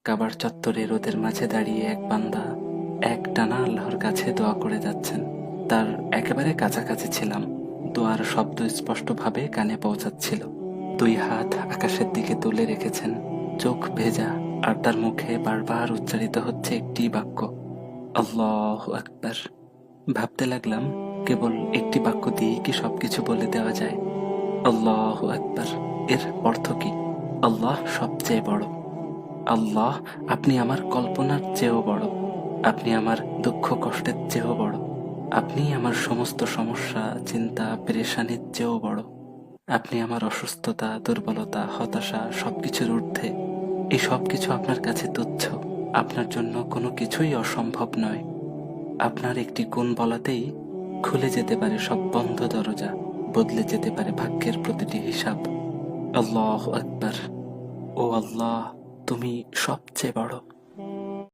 কাবার চত্বরে রোদের মাঝে দাঁড়িয়ে এক বান্দা একটানা আল্লাহর কাছে দোয়া করে যাচ্ছেন। তার একেবারে কাছাকাছি ছিলাম। দোয়ার শব্দ স্পষ্টভাবে কানে পৌঁছাচ্ছিল। 2 হাত আকাশের দিকে তুলে রেখেছেন, চোখ ভেজা, আর তার মুখে বারবার উচ্চারিত হচ্ছে একটি বাক্য, আল্লাহু আকবার। ভাবতে লাগলাম, কেবল একটি বাক্য দিয়ে কি সবকিছু বলে দেওয়া যায়? আল্লাহু আকবার এর অর্থ কি? আল্লাহ সবচেয়ে বড়। আল্লাহ, আপনি আমার কল্পনার চেয়েও বড়। আপনি আমার দুঃখ কষ্টের চেয়েও বড়। আপনি আমার সমস্ত সমস্যা, চিন্তা, পেরেশানির চেয়েও বড়। আপনি আমার অসুস্থতা, দুর্বলতা, হতাশা সবকিছুর ঊর্ধ্বে। এই সবকিছু আপনার কাছে তুচ্ছ। আপনার জন্য কোনো কিছুই অসম্ভব নয়। আপনার একটি গুণ বলাতেই খুলে যেতে পারে সব বন্ধ দরজা, বদলে যেতে পারে ভাগ্যের প্রতিটি হিসাব। আল্লাহু আকবার। ও আল্লাহ, তুমি সবচেয়ে বড়।